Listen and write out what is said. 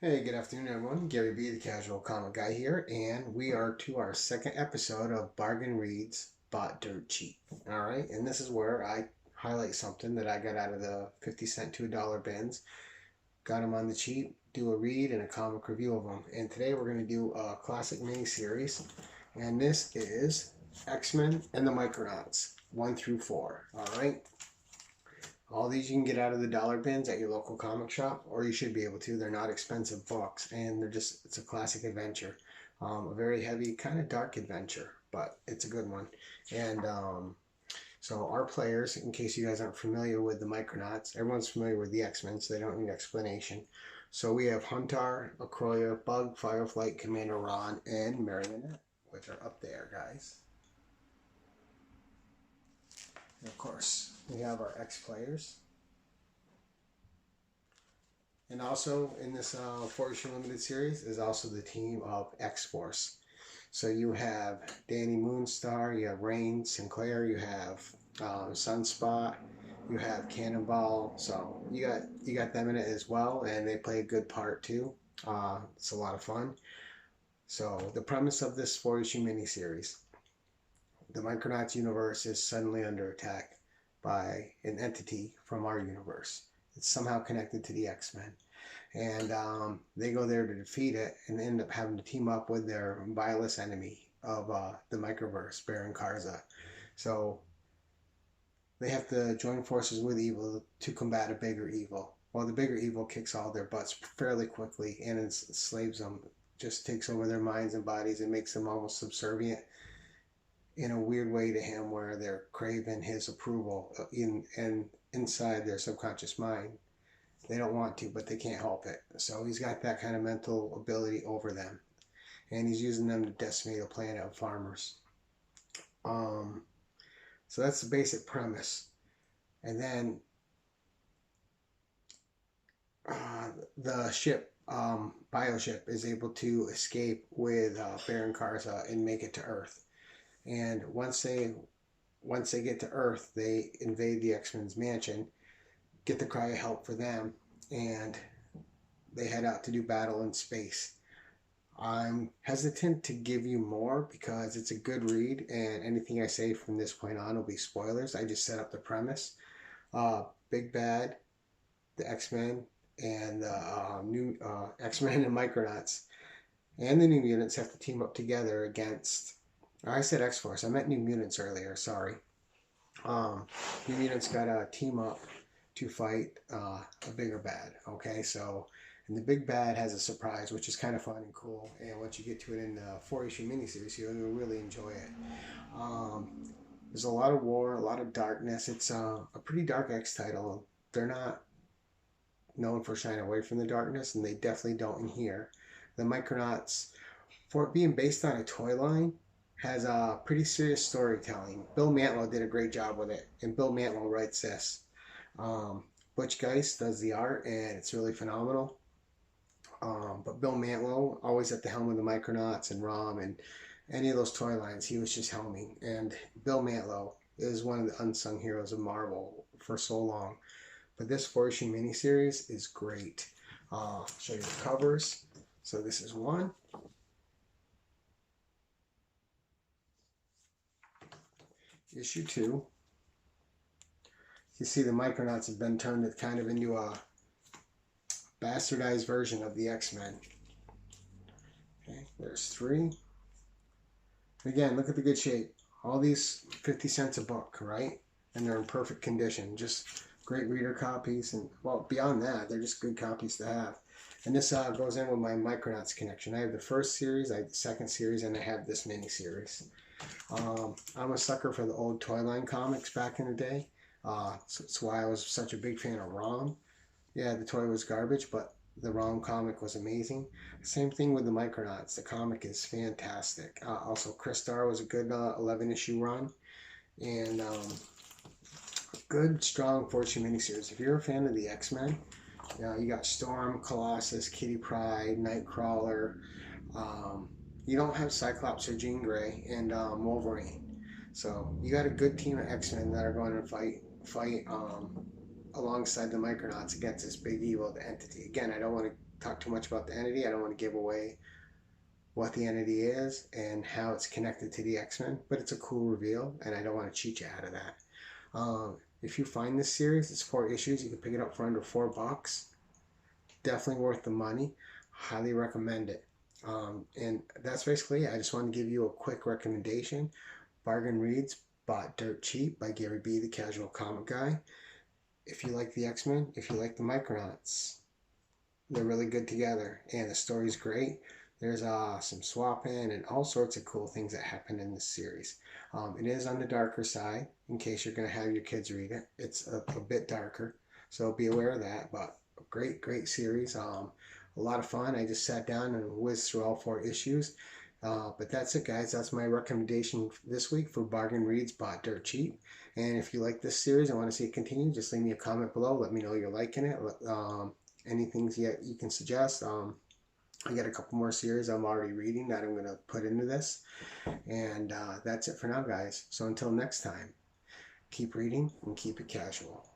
Hey, good afternoon, everyone. Gary B, the Casual Comic Guy here, and we are to our second episode of Bargain Reads Bought Dirt Cheap. All right, and this is where I highlight something that I got out of the 50 cent to $1 bins, got them on the cheap, do a read and a comic review of them. And today we're going to do a classic mini series, and this is X-Men and the Micronauts 1 through 4. All right, all these you can get out of the dollar bins at your local comic shop, or you should be able to. They're not expensive books, and it's a classic adventure. A very heavy, kind of dark adventure, but it's a good one. And so, our players, in case you guys aren't familiar with the Micronauts, everyone's familiar with the X-Men, so they don't need explanation. So, we have Hunter, Acroya, Bug, Fireflight, Commander Ron, and Marionette, which are up there, guys. And of course, we have our X players. And also in this 4-issue limited series is also the team of X-Force. So you have Danny Moonstar, you have Rain Sinclair, you have Sunspot, you have Cannonball. So you got them in it as well, and they play a good part too. It's a lot of fun. So the premise of this 4-issue miniseries: the Micronauts universe is suddenly under attack by an entity from our universe. It's somehow connected to the X-Men. And they go there to defeat it and end up having to team up with their vilest enemy of the microverse, Baron Karza. So they have to join forces with evil to combat a bigger evil. Well, the bigger evil kicks all their butts fairly quickly and enslaves them, just takes over their minds and bodies and makes them almost subservient in a weird way to him, where they're craving his approval and inside their subconscious mind. They don't want to, but they can't help it. So he's got that kind of mental ability over them, and he's using them to decimate a planet of farmers. Um, so that's the basic premise. And then the ship, Bioship, is able to escape with Baron Karza and make it to Earth. And once they get to Earth, they invade the X-Men's mansion, get the cry of help for them, and they head out to do battle in space. I'm hesitant to give you more because it's a good read, and anything I say from this point on will be spoilers. I just set up the premise. Big Bad, the X-Men, and the new X-Men and Micronauts, and the New Mutants have to team up together against. I said X-Force. I meant New Mutants earlier. Sorry. New Mutants got to team up to fight a bigger bad. Okay, so and the big bad has a surprise, which is kind of fun and cool. And once you get to it in the 4-issue miniseries, you'll really enjoy it. Um, there's a lot of war, a lot of darkness. It's a pretty dark X title. They're not known for shying away from the darkness, and they definitely don't in here. The Micronauts, for it being based on a toy line, has pretty serious storytelling. Bill Mantlo did a great job with it, and Bill Mantlo writes this. Butch Geist does the art, and it's really phenomenal. But Bill Mantlo, always at the helm of the Micronauts and ROM and any of those toy lines, he was just helming. And Bill Mantlo is one of the unsung heroes of Marvel for so long. But this 4-issue miniseries is great. I'll show you the covers. So this is one. Issue 2. You see the Micronauts have been turned kind of into a bastardized version of the X-Men. Okay, there's 3. Again, look at the good shape. All these 50 cents a book, right? And they're in perfect condition. Just great reader copies, and well, beyond that, they're just good copies to have. And this goes in with my Micronauts connection. I have the first series, I have the second series, and I have this mini series. I'm a sucker for the old toy line comics back in the day. So that's why I was such a big fan of ROM. Yeah, the toy was garbage, but the ROM comic was amazing. Same thing with the Micronauts. The comic is fantastic. Also, Crystar was a good 11-issue run. And good, strong 4-issue miniseries. If you're a fan of the X-Men, you got Storm, Colossus, Kitty Pryde, Nightcrawler. You don't have Cyclops or Jean Grey and Wolverine. So you got a good team of X-Men that are going to fight alongside the Micronauts against this big evil, the entity. Again, I don't want to talk too much about the entity. I don't want to give away what the entity is and how it's connected to the X-Men, but it's a cool reveal, and I don't want to cheat you out of that. If you find this series, it's 4 issues. You can pick it up for under $4. Definitely worth the money. Highly recommend it. And that's basically it. I just want to give you a quick recommendation. Bargain Reads, bought dirt cheap by Gary B, the casual comic guy. If you like the X-Men, if you like the Micronauts, they're really good together, and the story's great. There's some swapping and all sorts of cool things that happen in this series. It is on the darker side, in case you're going to have your kids read it. It's a bit darker, so be aware of that. But a great series. A lot of fun. I just sat down and whizzed through all 4 issues. But that's it, guys. That's my recommendation this week for Bargain Reads, bought dirt cheap. And if you like this series and want to see it continue, just leave me a comment below. Let me know you're liking it. Anything you can suggest. I got a couple more series I'm already reading that I'm going to put into this. And that's it for now, guys. So until next time, keep reading and keep it casual.